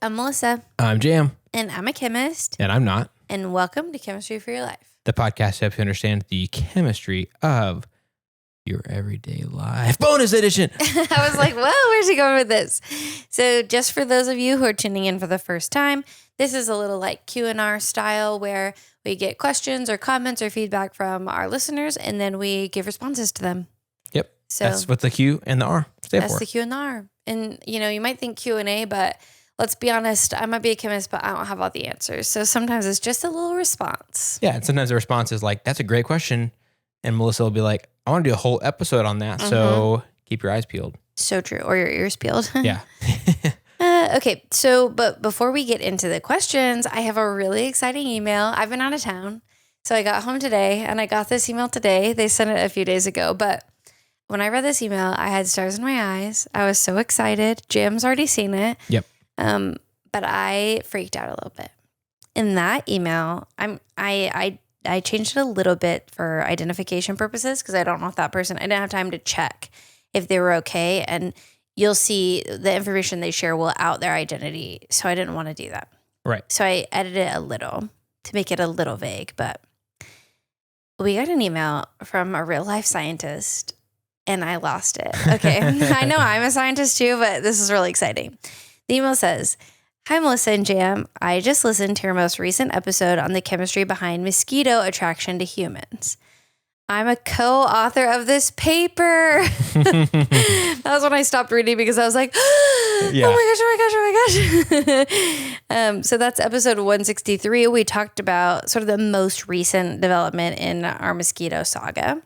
I'm Melissa. I'm Jam. And I'm a chemist. And I'm not. And welcome to Chemistry for Your Life. The podcast helps you understand the chemistry of your everyday life. Bonus edition. I was like, whoa, where's he going with this? So just for those of you who are tuning in for the first time, this is a little like Q&R style where we get questions or comments or feedback from our listeners, and then we give responses to them. Yep. So that's what the Q and the R stand for. That's the Q and the R. And, you know, you might think Q&A, but let's be honest, I might be a chemist, but I don't have all the answers. So sometimes it's just a little response. Yeah, and sometimes the response is like, that's a great question. And Melissa will be like, I want to do a whole episode on that. So keep your eyes peeled. So true. Or your ears peeled. Yeah. Okay. So, but before we get into the questions, I have a really exciting email. I've been out of town. So I got home today and I got this email today. They sent it a few days ago, but when I read this email, I had stars in my eyes. I was so excited. Jam's already seen it. Yep. But I freaked out a little bit. In that email, I changed it a little bit for identification purposes because I don't know if that person, I didn't have time to check if they were okay. And you'll see the information they share will out their identity. So I didn't want to do that. Right. So I edited it a little to make it a little vague, but we got an email from a real life scientist and I lost it. Okay. I know I'm a scientist too, but this is really exciting. The email says, "Hi, Melissa and Jam. I just listened to your most recent episode on the chemistry behind mosquito attraction to humans. I'm a co-author of this paper." That was when I stopped reading because I was like, oh my gosh. So that's episode 163. We talked about sort of the most recent development in our mosquito saga.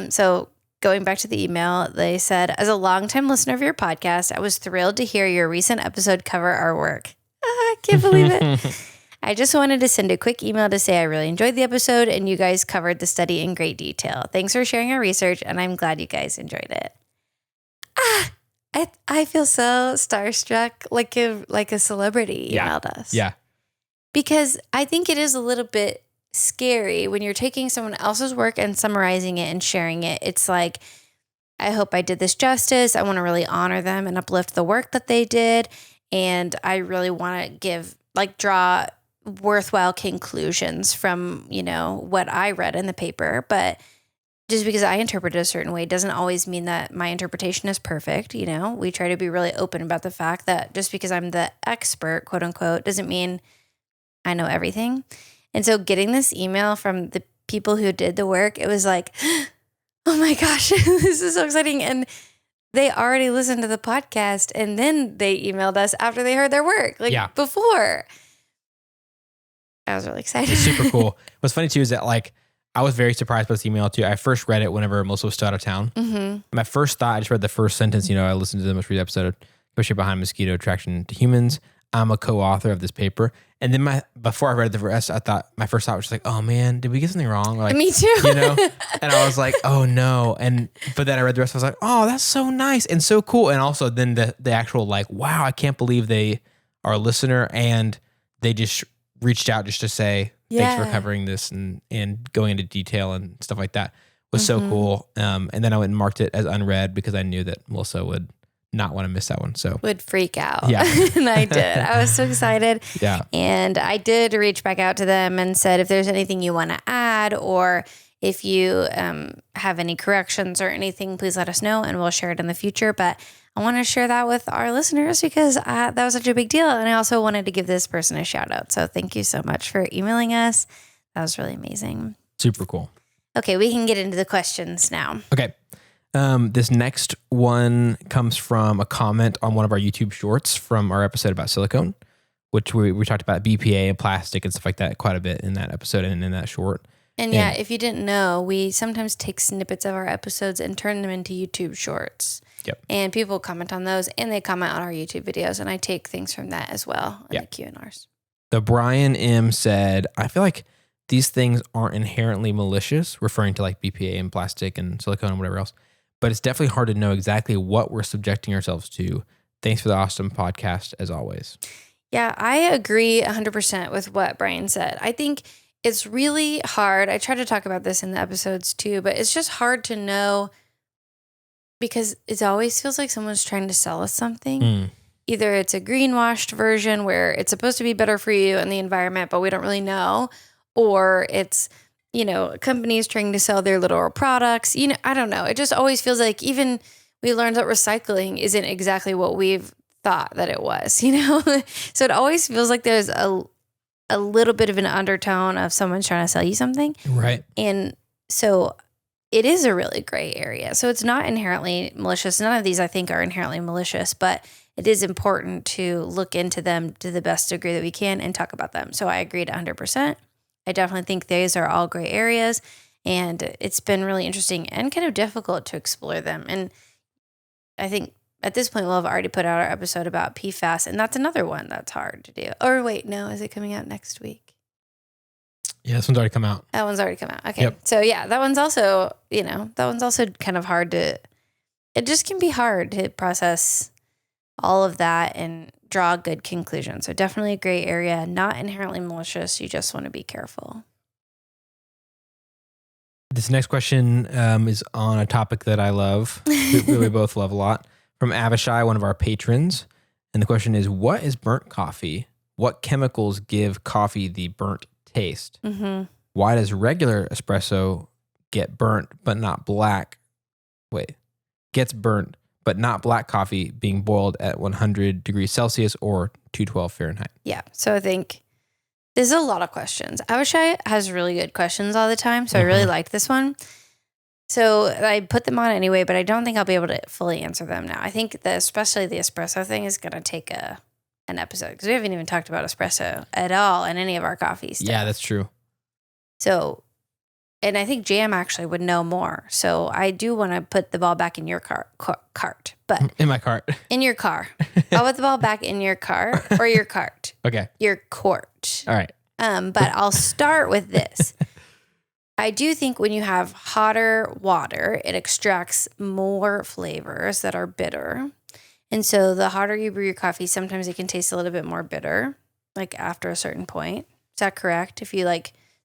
So going back to the email, they said, "As a longtime listener of your podcast, I was thrilled to hear your recent episode cover our work." I can't believe it. "I just wanted to send a quick email to say I really enjoyed the episode and you guys covered the study in great detail. Thanks for sharing your research and I'm glad you guys enjoyed it." I feel so starstruck, like a celebrity emailed us. Yeah. Because I think it is a little bit scary when you're taking someone else's work and summarizing it and sharing it. It's like, I hope I did this justice. I want to really honor them and uplift the work that they did. And I really want to draw worthwhile conclusions from, what I read in the paper. But just because I interpret it a certain way doesn't always mean that my interpretation is perfect. We try to be really open about the fact that just because I'm the expert, quote unquote, doesn't mean I know everything. And so getting this email from the people who did the work, it was like, oh my gosh, this is so exciting. And they already listened to the podcast and then they emailed us after they heard their work, before. I was really excited. It's super cool. What's funny too is that I was very surprised by this email too. I first read it whenever Melissa was still out of town. Mm-hmm. My first thought, I just read the first sentence, I listened to the most recent episode, especially behind mosquito attraction to humans. I'm a co-author of this paper. And then before I read the rest, my first thought was just like, oh man, did we get something wrong? Me too. And I was like, oh no. But then I read the rest, I was like, oh, that's so nice and so cool. And also then the actual wow, I can't believe they are a listener and they just reached out just to say, thanks for covering this and going into detail and stuff like that was so cool. And then I went and marked it as unread because I knew that Melissa would not want to miss that one. So would freak out. Yeah. And I did. I was so excited. Yeah. And I did reach back out to them and said, if there's anything you want to add or if you have any corrections or anything, please let us know and we'll share it in the future. But I want to share that with our listeners because that was such a big deal. And I also wanted to give this person a shout out. So thank you so much for emailing us. That was really amazing. Super cool. Okay, we can get into the questions now. Okay. This next one comes from a comment on one of our YouTube shorts from our episode about silicone, which we talked about BPA and plastic and stuff like that quite a bit in that episode and in that short. And yeah, if you didn't know, we sometimes take snippets of our episodes and turn them into YouTube shorts. Yep. And people comment on those and they comment on our YouTube videos and I take things from that as well in the Q&Rs. The Bri M said, I feel like these things aren't inherently malicious, referring to BPA and plastic and silicone and whatever else. But it's definitely hard to know exactly what we're subjecting ourselves to. Thanks for the awesome podcast, as always. Yeah, I agree 100% with what Brian said. I think it's really hard. I try to talk about this in the episodes too, but it's just hard to know because it always feels like someone's trying to sell us something. either it's a greenwashed version where it's supposed to be better for you and the environment, but we don't really know, or it's, companies trying to sell their literal products. I don't know. It just always feels like even we learned that recycling isn't exactly what we've thought that it was, So it always feels like there's a little bit of an undertone of someone's trying to sell you something. Right. And so it is a really gray area. So it's not inherently malicious. None of these I think are inherently malicious, but it is important to look into them to the best degree that we can and talk about them. So I agreed 100%. I definitely think these are all gray areas, and it's been really interesting and kind of difficult to explore them. And I think at this point, we'll have already put out our episode about PFAS, and that's another one that's hard to do. Or wait, no, is it coming out next week? Yeah, this one's already come out. That one's already come out. Okay. Yep. So yeah, that one's also kind of hard to, it just can be hard to process all of that and draw good conclusions. So definitely a gray area, not inherently malicious. You just want to be careful. This next question is on a topic that I love. we both love a lot. From Avishai, one of our patrons. And the question is, what is burnt coffee? What chemicals give coffee the burnt taste? Mm-hmm. Why does regular espresso get burnt but not black? Gets burnt but not black coffee being boiled at 100 degrees Celsius or 212 Fahrenheit? Yeah. So I think there's a lot of questions. Avishai has really good questions all the time. So I really liked this one. So I put them on anyway, but I don't think I'll be able to fully answer them now. I think especially the espresso thing is going to take an episode because we haven't even talked about espresso at all in any of our coffees. Yeah, that's true. So, and I think Jam actually would know more. So I do want to put the ball back in your cart, but in my cart. In your car. I'll put the ball back in your car or your cart. Okay. Your court. All right. But I'll start with this. I do think when you have hotter water, it extracts more flavors that are bitter. And so the hotter you brew your coffee, sometimes it can taste a little bit more bitter, like after a certain point. Is that correct?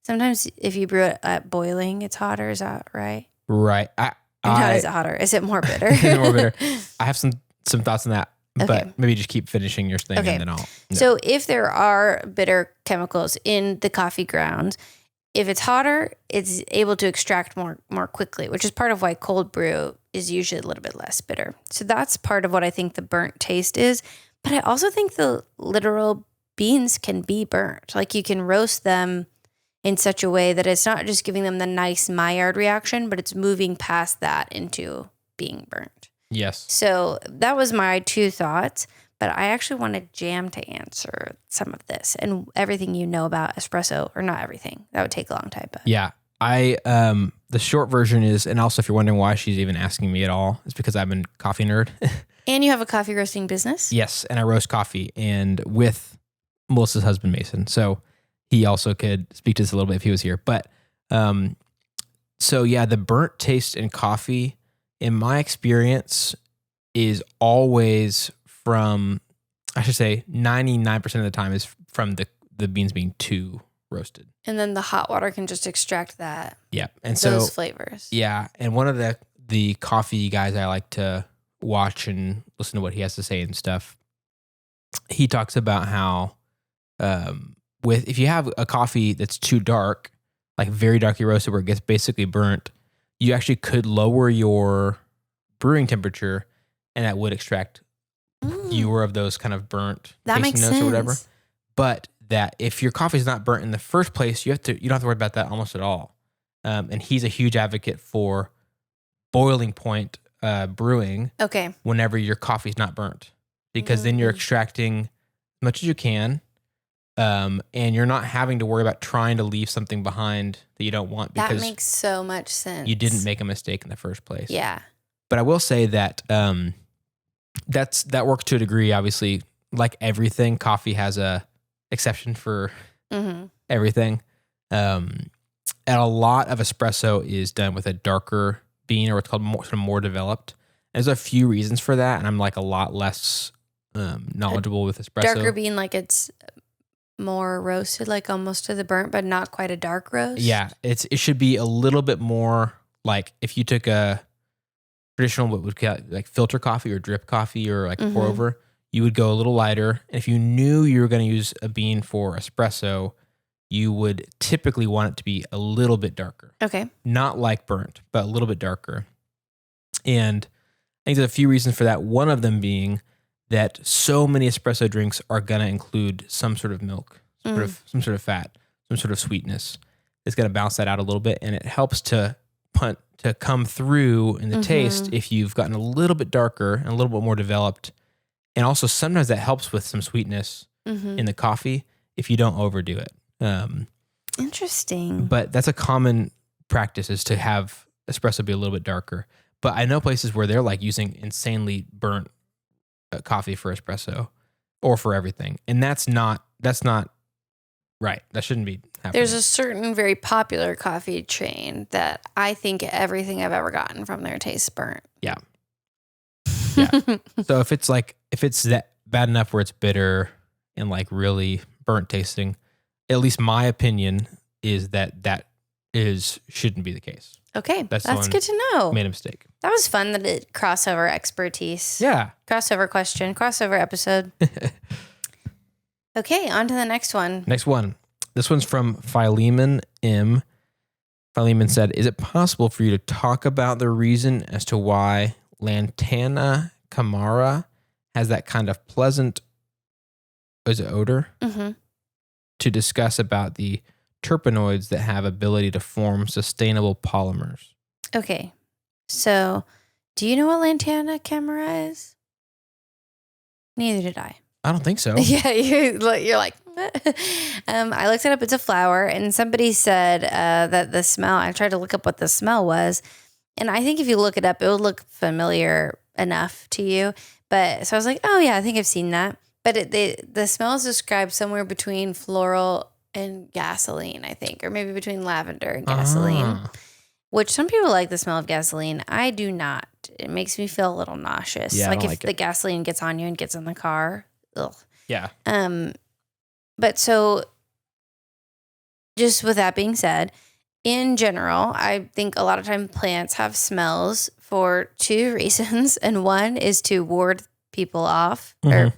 Sometimes if you brew it at boiling, it's hotter. Is that right? Right. How is it hotter? Is it more bitter? More bitter. I have some thoughts on that, Okay. but maybe just keep finishing your thing Okay. and then I'll. No. So if there are bitter chemicals in the coffee ground, if it's hotter, it's able to extract more quickly, which is part of why cold brew is usually a little bit less bitter. So that's part of what I think the burnt taste is. But I also think the literal beans can be burnt. Like you can roast them in such a way that it's not just giving them the nice Maillard reaction, but it's moving past that into being burnt. Yes. So that was my two thoughts. But I actually wanted Jam to answer some of this and everything you know about espresso, or not everything. That would take a long time. But Yeah. The short version is, and also if you're wondering why she's even asking me at all, it's because I'm a coffee nerd. And you have a coffee roasting business? Yes. And I roast coffee and with Melissa's husband, Mason. So he also could speak to this a little bit if he was here. But so yeah, the burnt taste in coffee, in my experience, is always from, I should say 99% of the time is from the beans being too roasted. And then the hot water can just extract that. Yeah. And those so flavors. Yeah. And one of the coffee guys I like to watch and listen to what he has to say and stuff, he talks about how if you have a coffee that's too dark, like very darkly roasted where it gets basically burnt, you actually could lower your brewing temperature and that would extract fewer of those kind of burnt tasting notes or whatever. But that if your coffee is not burnt in the first place, you don't have to worry about that almost at all. And he's a huge advocate for boiling point brewing. Okay. Whenever your coffee is not burnt, because then you're extracting as much as you can, and you're not having to worry about trying to leave something behind that you don't want because that makes so much sense. You didn't make a mistake in the first place. Yeah. But I will say that that works to a degree. Obviously, like everything, coffee has a exception for everything. And a lot of espresso is done with a darker bean, or what's called more developed. There's a few reasons for that, and I'm like a lot less knowledgeable with espresso. Darker bean, like it's more roasted, like almost to the burnt, but not quite a dark roast. Yeah, it should be a little bit more like if you took a traditional what would call like filter coffee or drip coffee or like pour over, you would go a little lighter. And if you knew you were going to use a bean for espresso, you would typically want it to be a little bit darker. Okay. Not like burnt, but a little bit darker. And I think there's a few reasons for that. One of them being that so many espresso drinks are going to include some sort of milk, some sort of fat, some sort of sweetness. It's going to balance that out a little bit, and it helps to come through in the taste if you've gotten a little bit darker and a little bit more developed. And also sometimes that helps with some sweetness in the coffee if you don't overdo it. Interesting. But that's a common practice, is to have espresso be a little bit darker. But I know places where they're like using insanely burnt coffee for espresso or for everything. And that's not right. That shouldn't be happening. There's a certain very popular coffee chain that I think everything I've ever gotten from there tastes burnt. Yeah. So if it's that bad enough where it's bitter and like really burnt tasting, at least my opinion is that shouldn't be the case. Okay, that's good to know. Made a mistake. That was fun that it crossover expertise. Yeah. Crossover question, crossover episode. Okay, on to the next one. Next one. This one's from Philemon M. Philemon said, is it possible for you to talk about the reason as to why Lantana camara has that kind of pleasant odor? To discuss about the terpenoids that have ability to form sustainable polymers. Okay. So, do you know what Lantana camara is? Neither did I. I don't think so. Yeah, you're like, I looked it up. It's a flower, and somebody said that the smell, I tried to look up what the smell was, and I think if you look it up, it would look familiar enough to you. But so I was like, oh yeah, I think I've seen that. But the smell is described somewhere between floral and gasoline, I think, or maybe between lavender and gasoline, which some people like the smell of gasoline. I do not. It makes me feel a little nauseous. Yeah, like if the gasoline gets on you and gets in the car. Ugh. Yeah. But so just with that being said, in general, I think a lot of time plants have smells for two reasons. And one is to ward people off or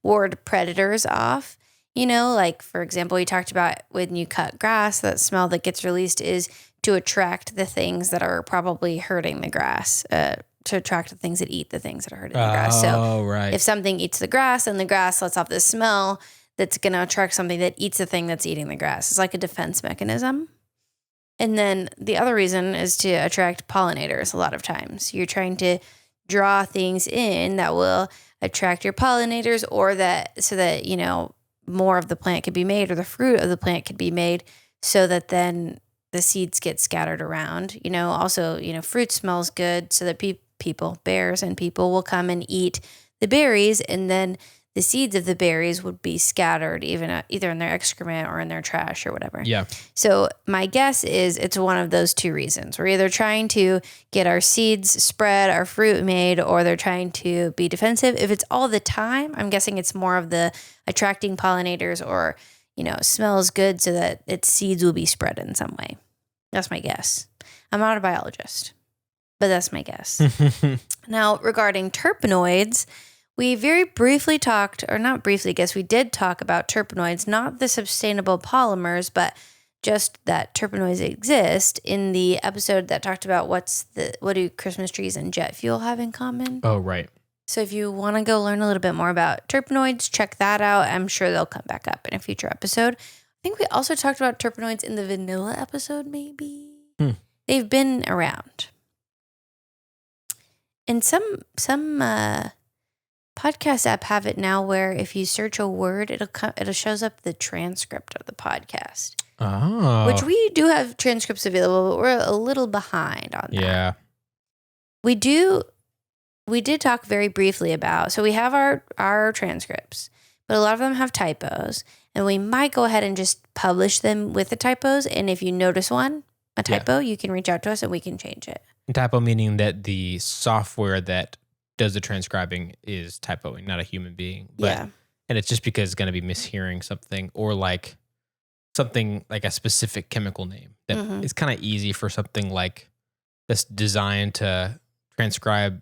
ward predators off. You know, like for example, we talked about when you cut grass, that smell that gets released is to attract the things that are probably hurting the grass, to attract the things that eat the things that are hurting the grass. So if something eats the grass and the grass lets off this smell, that's going to attract something that eats the thing that's eating the grass. It's like a defense mechanism. And then the other reason is to attract pollinators a lot of times. You're trying to draw things in that will attract your pollinators, or that so that, you know, more of the plant could be made, or the fruit of the plant could be made, so that then the seeds get scattered around. You know, also, you know, fruit smells good, so that people, bears and people, will come and eat the berries, and then the seeds of the berries would be scattered either in their excrement or in their trash or whatever. Yeah. So my guess is it's one of those two reasons. We're either trying to get our seeds spread, our fruit made, or they're trying to be defensive. If it's all the time, I'm guessing it's more of the attracting pollinators, or, you know, smells good so that its seeds will be spread in some way. That's my guess. I'm not a biologist, but that's my guess. Now, regarding terpenoids, we very briefly talked, or not briefly, I guess we did talk about terpenoids, not the sustainable polymers, but just that terpenoids exist in the episode that talked about what do Christmas trees and jet fuel have in common. Oh, right. So if you want to go learn a little bit more about terpenoids, check that out. I'm sure they'll come back up in a future episode. I think we also talked about terpenoids in the vanilla episode, maybe. They've been around. And some podcast app have it now where if you search a word, it shows up the transcript of the podcast. Oh. Which we do have transcripts available, but we're a little behind on that. Yeah. We did talk very briefly about, so we have our transcripts, but a lot of them have typos, and we might go ahead and just publish them with the typos. And if you notice a typo, you can reach out to us and we can change it. Typo meaning that the software that does the transcribing is typoing, not a human being. But, and it's just because it's going to be mishearing something, or like something like a specific chemical name that is kind of easy for something like that's designed to transcribe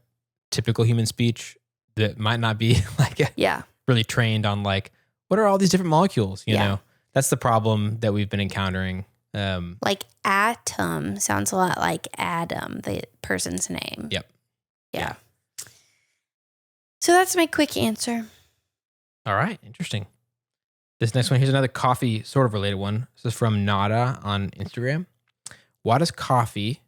typical human speech that might not be like Yeah. really trained on like, what are all these different molecules? You Yeah. know, that's the problem that we've been encountering. Like atom sounds a lot like Adam, the person's name. Yep. Yeah. So that's my quick answer. All right. Interesting. This next one, here's another coffee sort of related one. This is from Nada on Instagram. Why does coffee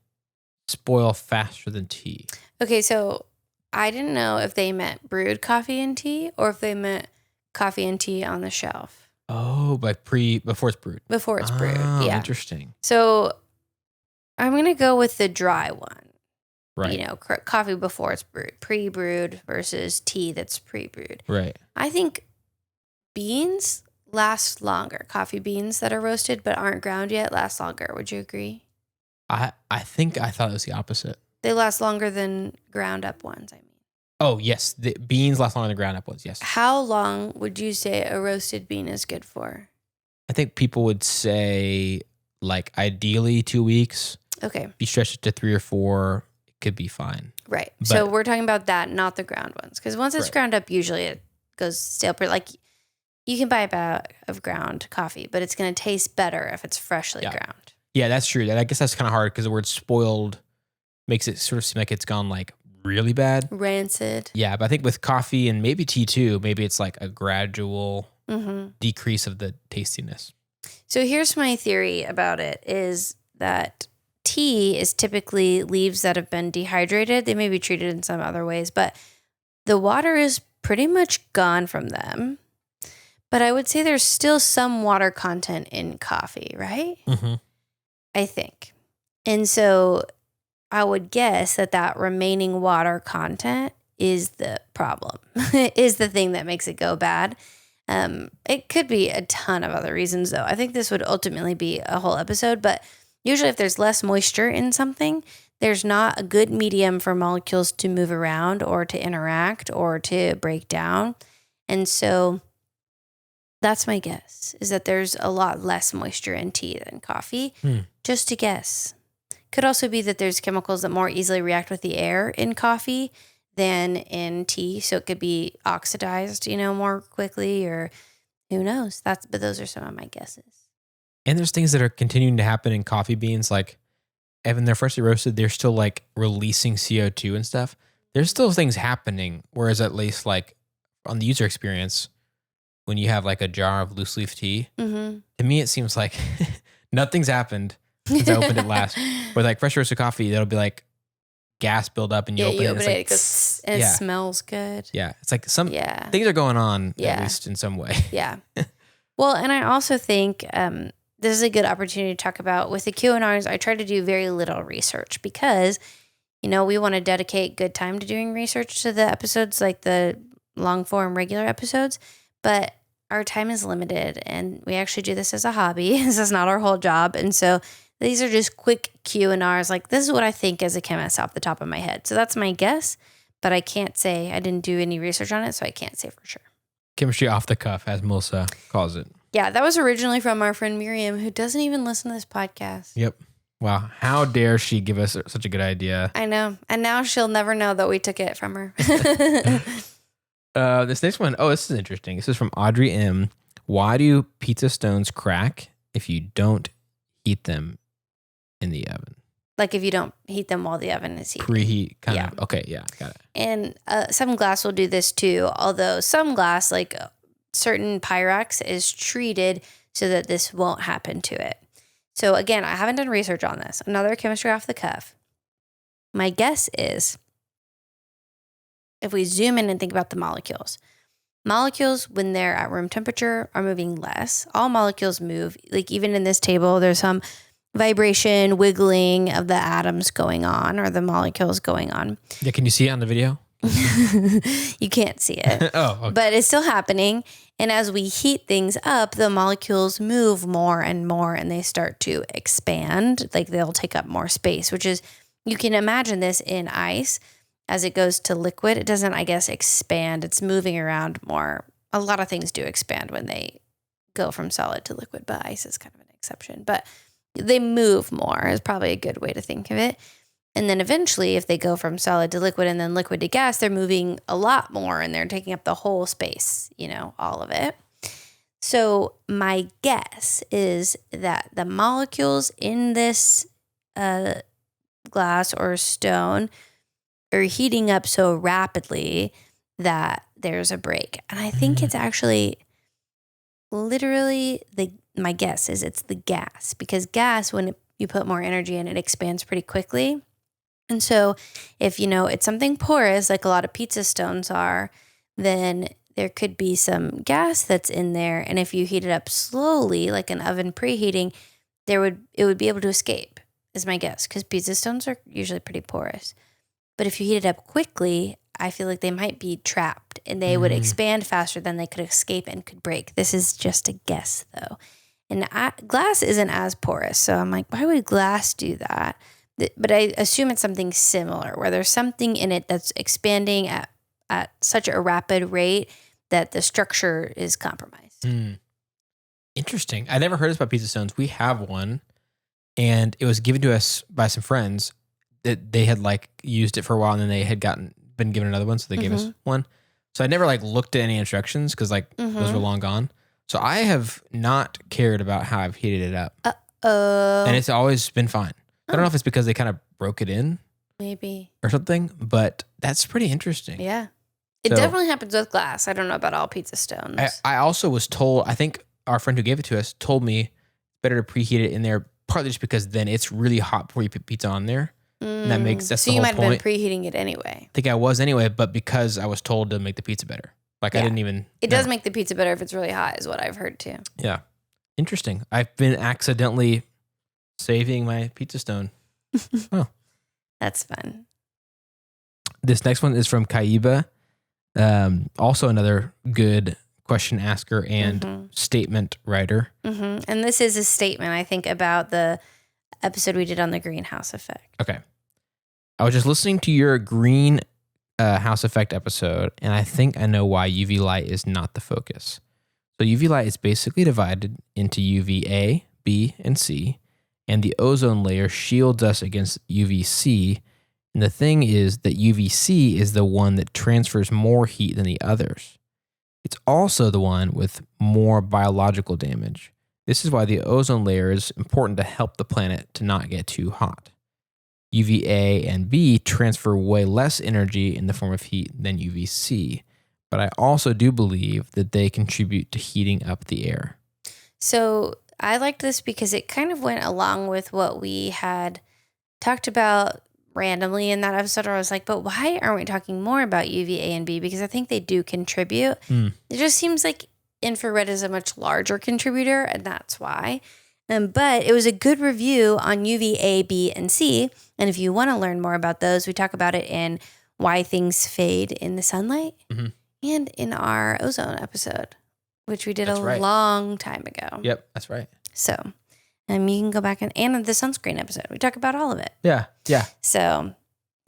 spoil faster than tea? Okay, so I didn't know if they meant brewed coffee and tea or if they meant coffee and tea on the shelf. Oh, like before it's brewed. Before it's brewed. Yeah. Interesting. So I'm going to go with the dry one. Right. You know, coffee before it's brewed, pre-brewed versus tea that's pre-brewed. Right. I think beans last longer. Coffee beans that are roasted but aren't ground yet last longer. Would you agree? I think I thought it was the opposite. They last longer than ground up ones, I mean. Oh, yes. The beans last longer than ground up ones, yes. How long would you say a roasted bean is good for? I think people would say like ideally 2 weeks. Okay. If you stretch it to 3 or 4, it could be fine. Right. So we're talking about that, not the ground ones. Because once it's ground up, usually it goes stale. Like you can buy a bag of ground coffee, but it's going to taste better if it's freshly ground. Yeah, that's true. I guess that's kind of hard because the word spoiled makes it sort of seem like it's gone like really bad. Rancid. Yeah, but I think with coffee and maybe tea too, maybe it's like a gradual decrease of the tastiness. So here's my theory about it is that tea is typically leaves that have been dehydrated. They may be treated in some other ways, but the water is pretty much gone from them. But I would say there's still some water content in coffee, right? Mm-hmm. I think. And so I would guess that remaining water content is the problem, is the thing that makes it go bad. It could be a ton of other reasons, though. I think this would ultimately be a whole episode, but usually if there's less moisture in something, there's not a good medium for molecules to move around or to interact or to break down. And so that's my guess, is that there's a lot less moisture in tea than coffee. Just a guess. Could also be that there's chemicals that more easily react with the air in coffee than in tea. So it could be oxidized, more quickly, or who knows? But those are some of my guesses. And there's things that are continuing to happen in coffee beans. Like, when they're freshly roasted, they're still like releasing CO2 and stuff. There's still things happening. Whereas at least like on the user experience, when you have like a jar of loose leaf tea, to me, it seems like nothing's happened since I opened it last. With like fresh roasted coffee, that'll be like gas build up and you open it. It goes, and it smells good. Yeah. It's like things are going on, at least in some way. Yeah. Well, and I also think this is a good opportunity to talk about with the Q&Rs. I try to do very little research because, we want to dedicate good time to doing research to the episodes, like the long form regular episodes. But our time is limited and we actually do this as a hobby. This is not our whole job. And so these are just quick Q&Rs. Like, this is what I think as a chemist off the top of my head. So that's my guess, but I can't say, I didn't do any research on it, so I can't say for sure. Chemistry off the cuff, as Melissa calls it. Yeah, that was originally from our friend Miriam, who doesn't even listen to this podcast. Yep. Wow. How dare she give us such a good idea? I know. And now she'll never know that we took it from her. This next one, this is interesting. This is from Audrey M. Why do pizza stones crack if you don't heat them in the oven? Like if you don't heat them while the oven is heating. Preheat kind of. Okay, yeah, got it. And some glass will do this too, although some glass, like certain Pyrex, is treated so that this won't happen to it. So again, I haven't done research on this. Another chemistry off the cuff. My guess is, if we zoom in and think about the molecules, when they're at room temperature, are moving less. All molecules move. Like even in this table, there's some vibration, wiggling of the atoms going on, or the molecules going on. Yeah, can you see it on the video? You can't see it. Oh, okay. But it's still happening. And as we heat things up, the molecules move more and more and they start to expand. Like they'll take up more space, which is, you can imagine this in ice. As it goes to liquid, it doesn't, I guess, expand. It's moving around more. A lot of things do expand when they go from solid to liquid, but ice is kind of an exception. But they move more is probably a good way to think of it. And then eventually, if they go from solid to liquid and then liquid to gas, they're moving a lot more and they're taking up the whole space, all of it. So my guess is that the molecules in this glass or stone are heating up so rapidly that there's a break. And I think it's actually literally my guess is it's the gas, because gas, when you put more energy in, it expands pretty quickly. And so if, it's something porous, like a lot of pizza stones are, then there could be some gas that's in there. And if you heat it up slowly, like an oven preheating, it would be able to escape, is my guess, because pizza stones are usually pretty porous. But if you heat it up quickly, I feel like they might be trapped and they would expand faster than they could escape and could break. This is just a guess, though. And glass isn't as porous. So I'm like, why would glass do that? But I assume it's something similar, where there's something in it that's expanding at such a rapid rate that the structure is compromised. Interesting. I never heard this about pizza stones. We have one, and it was given to us by some friends that they had used it for a while, and then they had been given another one, so they gave us one. So I never looked at any instructions because those were long gone. So I have not cared about how I've heated it up. And it's always been fine. I don't know if it's because they kind of broke it in. Maybe. Or something, but that's pretty interesting. Yeah. It definitely happens with glass. I don't know about all pizza stones. I also was told, I think our friend who gave it to us told me it's better to preheat it in there, partly just because then it's really hot before you put pizza on there. And that's the whole point. So you might have been preheating it anyway. I think I was anyway, but because I was told to make the pizza better. I didn't even... It does make the pizza better if it's really hot, is what I've heard too. Yeah. Interesting. I've been accidentally saving my pizza stone. Oh. That's fun. This next one is from Kaiba. Also another good question asker and statement writer. And this is a statement, I think, about the episode we did on the greenhouse effect. Okay. I was just listening to your green house effect episode, and I think I know why UV light is not the focus. So UV light is basically divided into UVA, B, and C, and the ozone layer shields us against UVC. And the thing is that UVC is the one that transfers more heat than the others. It's also the one with more biological damage. This is why the ozone layer is important to help the planet to not get too hot. UVA and B transfer way less energy in the form of heat than UVC, but I also do believe that they contribute to heating up the air. So I liked this because it kind of went along with what we had talked about randomly in that episode, where I was like, but why aren't we talking more about UVA and B? Because I think they do contribute. It just seems like infrared is a much larger contributor, and that's why. But it was a good review on UVA, B, and C. And if you want to learn more about those, we talk about it in Why Things Fade in the Sunlight and in our ozone episode, which we did long time ago. Yep, that's right. So you can go back and the sunscreen episode. We talk about all of it. Yeah. So,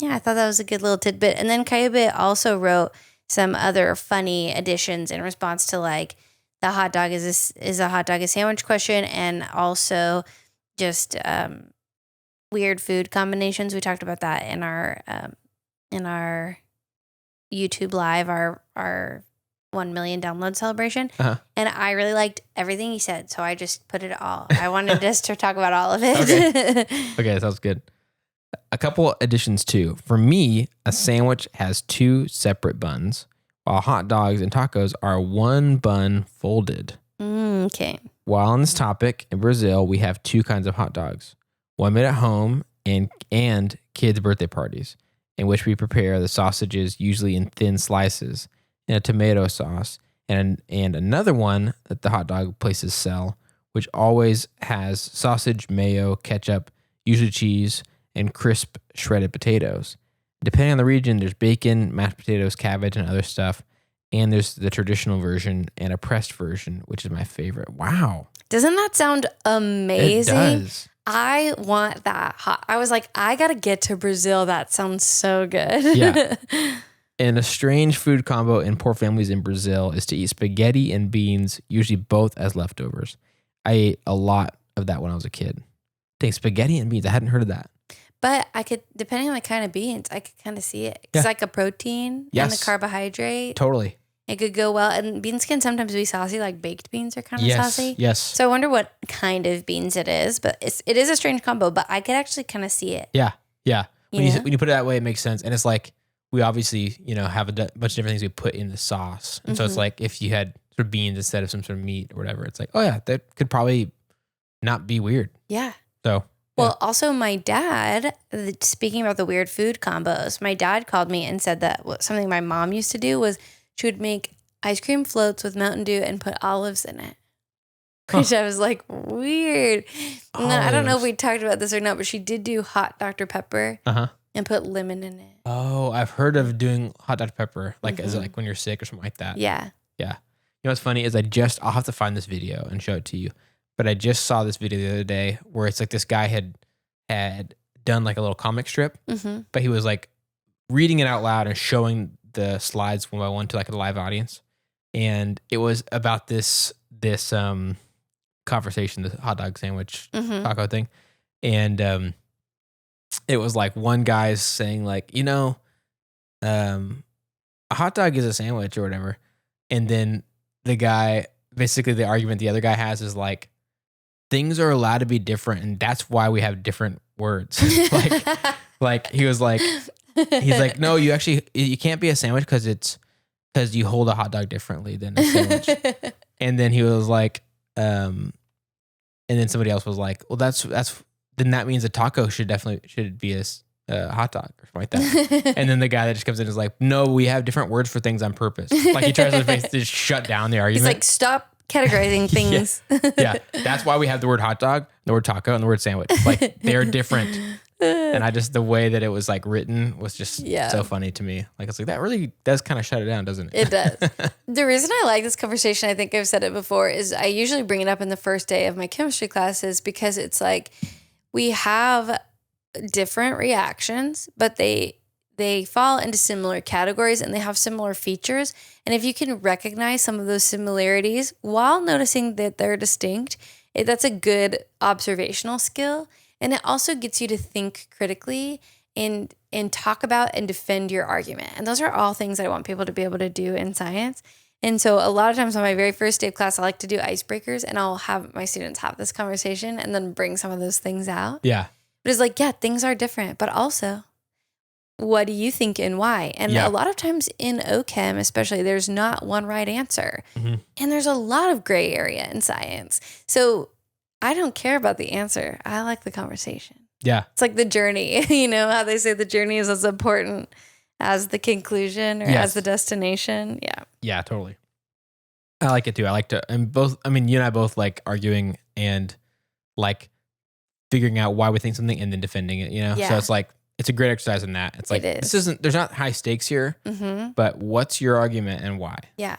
I thought that was a good little tidbit. And then Kayube also wrote some other funny additions in response to the hot dog is a hot dog a sandwich question, and also just weird food combinations. We talked about that in our YouTube live, our 1 million download celebration. And I really liked everything he said, so I just put it all. I wanted us to talk about all of it. Okay, sounds good. A couple additions too. For me, a sandwich has 2 separate buns, while hot dogs and tacos are 1 bun folded. Okay. While on this topic, in Brazil, we have 2 kinds of hot dogs. One made at home and kids' birthday parties, in which we prepare the sausages usually in thin slices in a tomato sauce, and another one that the hot dog places sell, which always has sausage, mayo, ketchup, usually cheese, and crisp shredded potatoes. Depending on the region, there's bacon, mashed potatoes, cabbage, and other stuff. And there's the traditional version and a pressed version, which is my favorite. Wow. Doesn't that sound amazing? It does. I want that hot. I was like, I got to get to Brazil. That sounds so good. Yeah. And a strange food combo in poor families in Brazil is to eat spaghetti and beans, usually both as leftovers. I ate a lot of that when I was a kid. Dang, spaghetti and beans. I hadn't heard of that. But I could, depending on the kind of beans, I could kind of see it. It's like a protein and the carbohydrate. Totally. It could go well. And beans can sometimes be saucy, like baked beans are kind of saucy. Yes. So I wonder what kind of beans it is. But it is a strange combo, but I could actually kind of see it. Yeah. When you put it that way, it makes sense. And it's like, we obviously, have a bunch of different things we put in the sauce. And so it's like, if you had sort of beans instead of some sort of meat or whatever, it's like, oh yeah, that could probably not be weird. Yeah. So. Well, also my dad, speaking about the weird food combos, my dad called me and said that something my mom used to do was she would make ice cream floats with Mountain Dew and put olives in it. Which I was like, weird. And then, I don't know if we talked about this or not, but she did do hot Dr. Pepper and put lemon in it. Oh, I've heard of doing hot Dr. Pepper, like as like when you're sick or something like that. Yeah. Yeah. You know what's funny is I'll have to find this video and show it to you. But I just saw this video the other day where it's like this guy had done like a little comic strip, but he was like reading it out loud and showing the slides one by one to like a live audience. And it was about this conversation, the hot dog sandwich taco thing. And it was like one guy's saying like, a hot dog is a sandwich or whatever. And then the guy, basically the argument the other guy has is like, things are allowed to be different, and that's why we have different words. like he's like, no, you can't be a sandwich because you hold a hot dog differently than a sandwich. And then he was like, and then somebody else was like, well, then that means a taco should be a hot dog or something like that. And then the guy that just comes in is like, no, we have different words for things on purpose. Like he tries to basically just shut down the argument. He's like, stop categorizing things. Yeah, that's why we have the word hot dog, the word taco, and the word sandwich. Like they're different. And the way that it was like written was just so funny to me. Like it's like that really does kind of shut it down, doesn't it? It does. The reason I like this conversation, I think I've said it before, is I usually bring it up in the first day of my chemistry classes because it's like we have different reactions, but they fall into similar categories and they have similar features. And if you can recognize some of those similarities while noticing that they're distinct, that's a good observational skill. And it also gets you to think critically and talk about and defend your argument. And those are all things that I want people to be able to do in science. And so a lot of times on my very first day of class, I like to do icebreakers and I'll have my students have this conversation and then bring some of those things out. Yeah. But it's like, yeah, things are different, but also, what do you think and why? And a lot of times in OChem, especially, there's not one right answer. And there's a lot of gray area in science. So I don't care about the answer. I like the conversation. Yeah. It's like the journey. You know how they say the journey is as important as the conclusion or as the destination. Yeah. Yeah, totally. I like it too. I like to, and both, you and I both like arguing and like figuring out why we think something and then defending it, Yeah. So it's like, it's a great exercise in that. It's like, there's not high stakes here, but what's your argument and why? Yeah.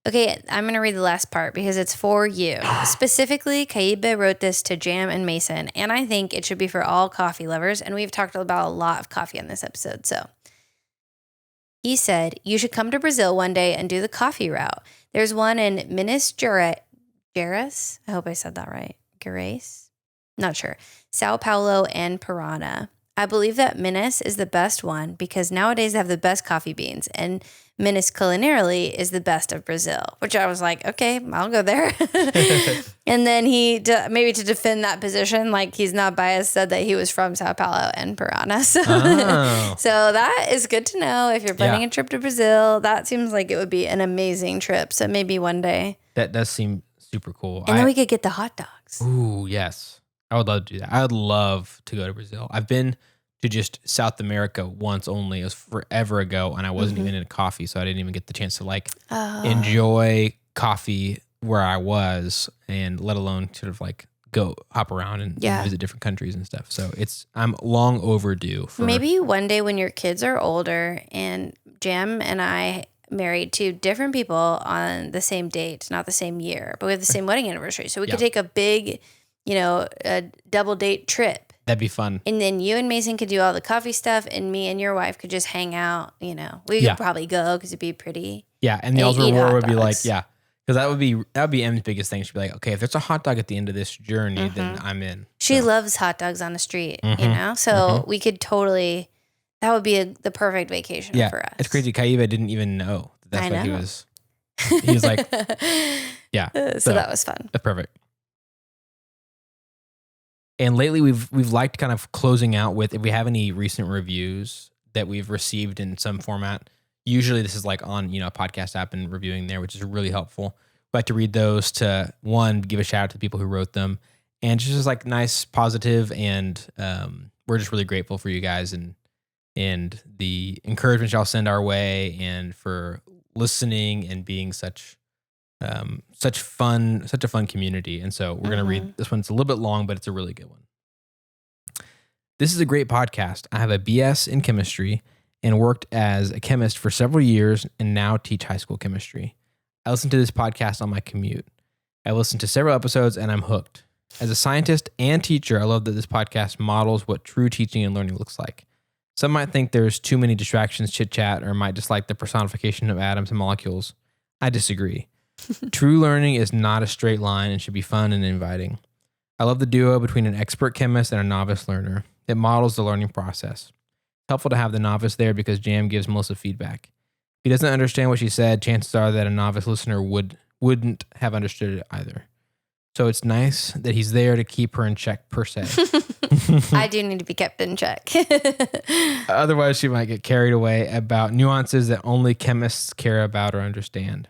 Okay, I'm going to read the last part because it's for you. Specifically, Kaiba wrote this to Jam and Mason, and I think it should be for all coffee lovers, and we've talked about a lot of coffee on this episode. So he said, you should come to Brazil one day and do the coffee route. There's one in Minas Gerais. I hope I said that right. Gerais? Not sure. Sao Paulo and Parana. I believe that Minas is the best one because nowadays they have the best coffee beans, and Minas culinarily is the best of Brazil, which I was like, okay, I'll go there. And then he, maybe to defend that position, like he's not biased, said that he was from Sao Paulo and Parana. So, so that is good to know if you're planning a trip to Brazil. That seems like it would be an amazing trip. So maybe one day. That does seem super cool. And then we could get the hot dogs. Ooh, yes. I would love to do that. I would love to go to Brazil. I've been to just South America once only. It was forever ago, and I wasn't even into coffee, so I didn't even get the chance to enjoy coffee where I was, and let alone sort of like go hop around and visit different countries and stuff. So I'm long overdue. Maybe one day when your kids are older, and Jam and I married to different people on the same date, not the same year, but we have the same wedding anniversary. So we could take a big, a double date trip. That'd be fun. And then you and Mason could do all the coffee stuff, and me and your wife could just hang out. We could probably go because it'd be pretty. Yeah, and the ultimate reward would be like, because that would be M's biggest thing. She'd be like, okay, if there's a hot dog at the end of this journey, then I'm in. She loves hot dogs on the street, you know? So we could totally, that would be the perfect vacation for us. It's crazy. Kaiva didn't even know that's what he was. He was like, yeah. So that was fun. That's perfect. And lately we've liked kind of closing out with, if we have any recent reviews that we've received in some format, usually this is like on, a podcast app and reviewing there, which is really helpful. We like to read those to, one, give a shout out to the people who wrote them, and just like nice, positive, and we're just really grateful for you guys and the encouragement y'all send our way, and for listening and being such a fun community. And so we're going to read this one. It's a little bit long, but it's a really good one. This is a great podcast. I have a BS in chemistry and worked as a chemist for several years and now teach high school chemistry. I listen to this podcast on my commute. I listened to several episodes and I'm hooked. As a scientist and teacher, I love that this podcast models what true teaching and learning looks like. Some might think there's too many distractions, chit-chat, or might dislike the personification of atoms and molecules. I disagree. True learning is not a straight line and should be fun and inviting. I love the duo between an expert chemist and a novice learner. It models the learning process. It's helpful to have the novice there because Jam gives Melissa feedback. If he doesn't understand what she said, chances are that a novice listener wouldn't have understood it either. So it's nice that he's there to keep her in check, per se. I do need to be kept in check. Otherwise, she might get carried away about nuances that only chemists care about or understand.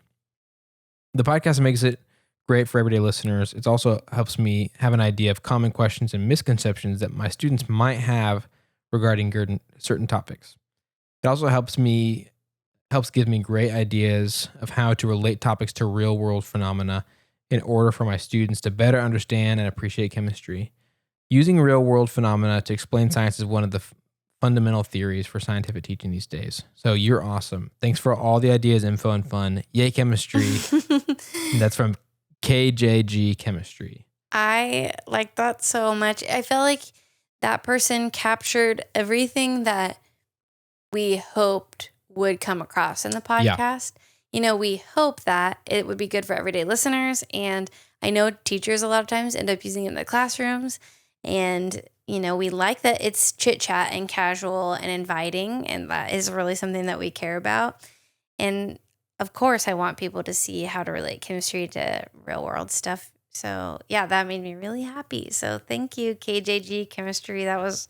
The podcast makes it great for everyday listeners. It also helps me have an idea of common questions and misconceptions that my students might have regarding certain topics. It also helps give me great ideas of how to relate topics to real world phenomena in order for my students to better understand and appreciate chemistry. Using real world phenomena to explain science is one of the fundamental theories for scientific teaching these days. So you're awesome. Thanks for all the ideas, info, and fun. Yay, chemistry. That's from KJG Chemistry. I like that so much. I feel like that person captured everything that we hoped would come across in the podcast. We hope that it would be good for everyday listeners. And I know teachers a lot of times end up using it in the classrooms. And, we like that it's chit chat and casual and inviting. And that is really something that we care about. And of course, I want people to see how to relate chemistry to real world stuff. So yeah, that made me really happy. So thank you, KJG Chemistry. That was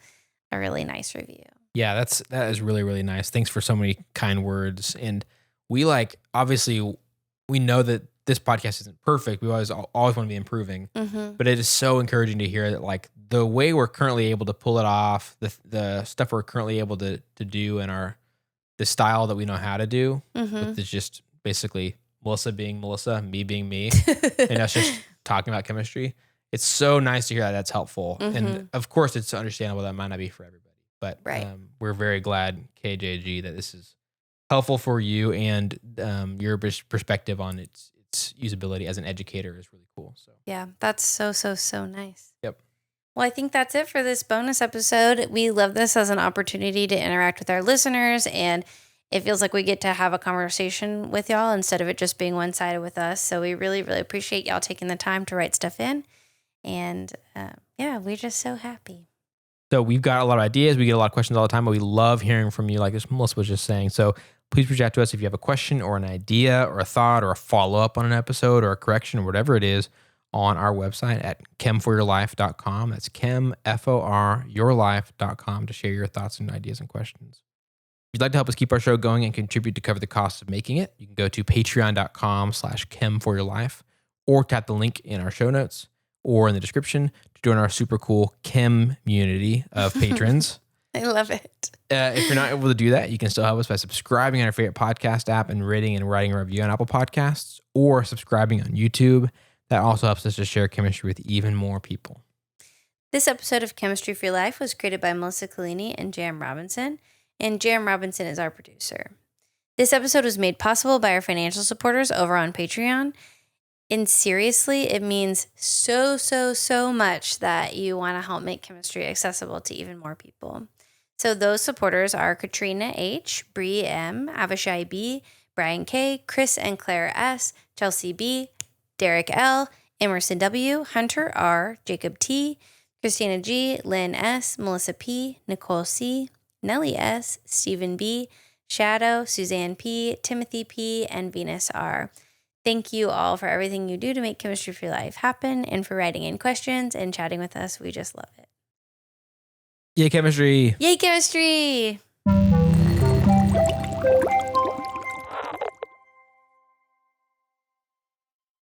a really nice review. Yeah, that is really, really nice. Thanks for so many kind words. And we obviously we know that this podcast isn't perfect. We always want to be improving, but it is so encouraging to hear that the way we're currently able to pull it off, the stuff we're currently able to do, and the style that we know how to do, which is just basically Melissa being Melissa, me being me, and us just talking about chemistry. It's so nice to hear that that's helpful. And of course, it's understandable that might not be for everybody, but we're very glad, KJG, that this is helpful for you, and your perspective on its usability as an educator is really cool. So yeah, that's so nice. Yep. Well, I think that's it for this bonus episode. We love this as an opportunity to interact with our listeners, and it feels like we get to have a conversation with y'all instead of it just being one-sided with us. So we really, really appreciate y'all taking the time to write stuff in. And we're just so happy. So we've got a lot of ideas. We get a lot of questions all the time, but we love hearing from you, like this Melissa was just saying. So please reach out to us if you have a question or an idea or a thought or a follow-up on an episode or a correction or whatever it is, on our website at chemforyourlife.com. That's chemforyourlife.com to share your thoughts and ideas and questions. If you'd like to help us keep our show going and contribute to cover the costs of making it, you can go to patreon.com/chemforyourlife or tap the link in our show notes or in the description to join our super cool chem community of patrons. I love it. If you're not able to do that, you can still help us by subscribing on our favorite podcast app and rating and writing a review on Apple Podcasts, or subscribing on YouTube. That also helps us to share chemistry with even more people. This episode of Chemistry for Your Life was created by Melissa Collini and Jam Robinson, and Jam Robinson is our producer. This episode was made possible by our financial supporters over on Patreon. And seriously, it means so much that you want to help make chemistry accessible to even more people. So those supporters are Katrina H, Bri M, Avishai B, Brian K, Chris and Claire S, Chelsea B, Derrick L, Emerson W, Hunter R, Jacob T, Kristina G, Lyn S, Melissa P, Nicole C, Nelly S, Stephen B, Shadow, Suzanne P, Timothy P, and Venus R. Thank you all for everything you do to make Chemistry for Your Life happen and for writing in questions and chatting with us. We just love it. Yay, chemistry. Yay, chemistry.